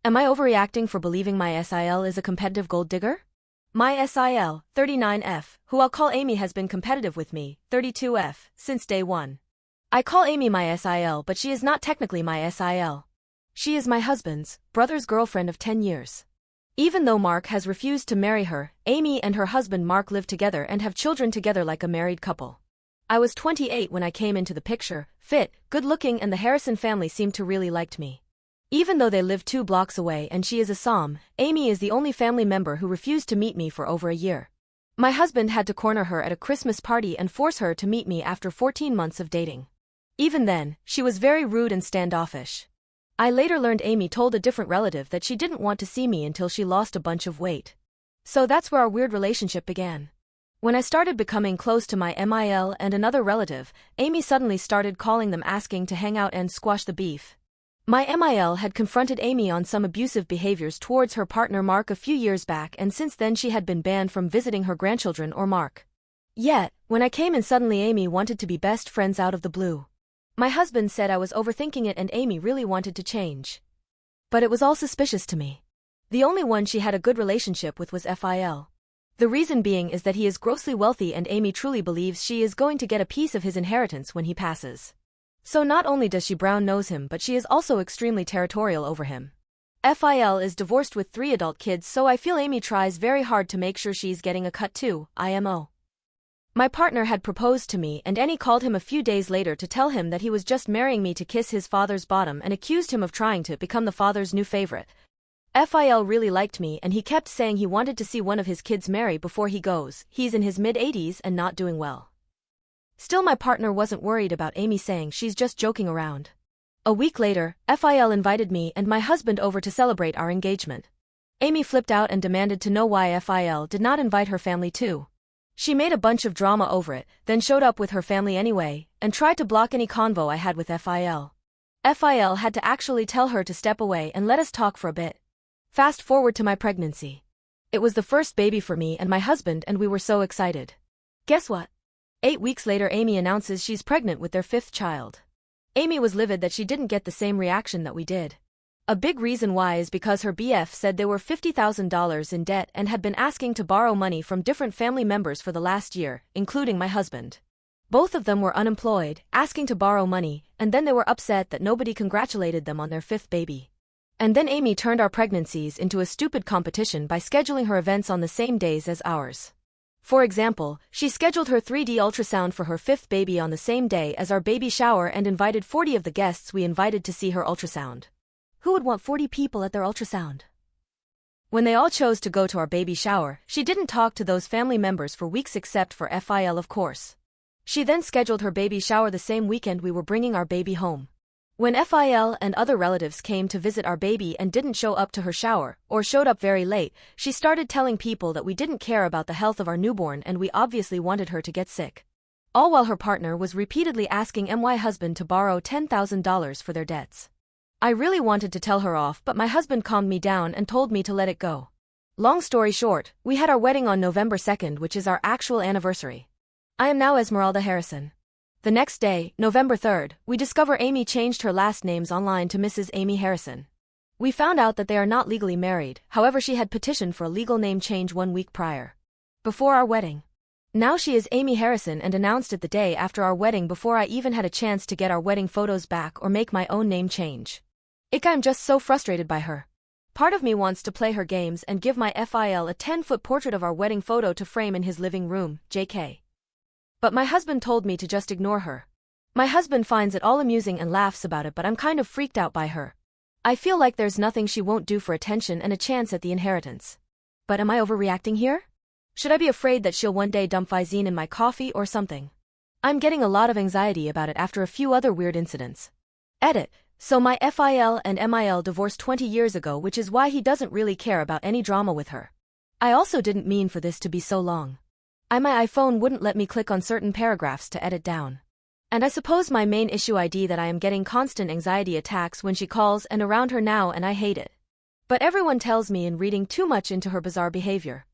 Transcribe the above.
Am I overreacting for believing my SIL is a competitive gold digger? My SIL, 39F, who I'll call Amy, has been competitive with me, 32F, since day one. I call Amy my SIL, but she is not technically my SIL. She is my husband's brother's girlfriend of 10 years. Even though Mark has refused to marry her, Amy and her husband Mark live together and have children together like a married couple. I was 28 when I came into the picture, fit, good-looking, and the Harrison family seemed to really liked me. Even though they live 2 blocks away and she is a Som, Amy is the only family member who refused to meet me for over a year. My husband had to corner her at a Christmas party and force her to meet me after 14 months of dating. Even then, she was very rude and standoffish. I later learned Amy told a different relative that she didn't want to see me until she lost a bunch of weight. So that's where our weird relationship began. When I started becoming close to my MIL and another relative, Amy suddenly started calling them asking to hang out and squash the beef. My MIL had confronted Amy on some abusive behaviors towards her partner Mark a few years back, and since then she had been banned from visiting her grandchildren or Mark. Yet, when I came in suddenly Amy wanted to be best friends out of the blue. My husband said I was overthinking it and Amy really wanted to change. But it was all suspicious to me. The only one she had a good relationship with was FIL. The reason being is that he is grossly wealthy and Amy truly believes she is going to get a piece of his inheritance when he passes. So not only does she brown nose him, but she is also extremely territorial over him. FIL is divorced with 3 adult kids, so I feel Amy tries very hard to make sure she's getting a cut too, IMO. My partner had proposed to me and Annie called him a few days later to tell him that he was just marrying me to kiss his father's bottom and accused him of trying to become the father's new favorite. FIL really liked me and he kept saying he wanted to see one of his kids marry before he goes. He's in his mid-80s and not doing well. Still, my partner wasn't worried about Amy saying she's just joking around. A week later, FIL invited me and my husband over to celebrate our engagement. Amy flipped out and demanded to know why FIL did not invite her family too. She made a bunch of drama over it, then showed up with her family anyway, and tried to block any convo I had with FIL. FIL had to actually tell her to step away and let us talk for a bit. Fast forward to my pregnancy. It was the first baby for me and my husband and we were so excited. Guess what? 8 weeks later Amy announces she's pregnant with their 5th child. Amy was livid that she didn't get the same reaction that we did. A big reason why is because her BF said they were $50,000 in debt and had been asking to borrow money from different family members for the last year, including my husband. Both of them were unemployed, asking to borrow money, and then they were upset that nobody congratulated them on their 5th baby. And then Amy turned our pregnancies into a stupid competition by scheduling her events on the same days as ours. For example, she scheduled her 3D ultrasound for her 5th baby on the same day as our baby shower and invited 40 of the guests we invited to see her ultrasound. Who would want 40 people at their ultrasound? When they all chose to go to our baby shower, she didn't talk to those family members for weeks except for FIL, of course. She then scheduled her baby shower the same weekend we were bringing our baby home. When FIL and other relatives came to visit our baby and didn't show up to her shower, or showed up very late, she started telling people that we didn't care about the health of our newborn and we obviously wanted her to get sick. All while her partner was repeatedly asking my husband to borrow $10,000 for their debts. I really wanted to tell her off, but my husband calmed me down and told me to let it go. Long story short, we had our wedding on November 2nd, which is our actual anniversary. I am now Esmeralda Harrison. The next day, November 3rd, we discover Amy changed her last names online to Mrs. Amy Harrison. We found out that they are not legally married, however she had petitioned for a legal name change 1 week prior. Before our wedding. Now she is Amy Harrison and announced it the day after our wedding before I even had a chance to get our wedding photos back or make my own name change. I'm just so frustrated by her. Part of me wants to play her games and give my FIL a 10-foot portrait of our wedding photo to frame in his living room, JK. But my husband told me to just ignore her. My husband finds it all amusing and laughs about it, but I'm kind of freaked out by her. I feel like there's nothing she won't do for attention and a chance at the inheritance. But am I overreacting here? Should I be afraid that she'll one day dump Visine in my coffee or something? I'm getting a lot of anxiety about it after a few other weird incidents. Edit. So my FIL and MIL divorced 20 years ago, which is why he doesn't really care about any drama with her. I also didn't mean for this to be so long. My iPhone wouldn't let me click on certain paragraphs to edit down. And I suppose my main issue ID that I am getting constant anxiety attacks when she calls and around her now and I hate it. But everyone tells me in reading too much into her bizarre behavior.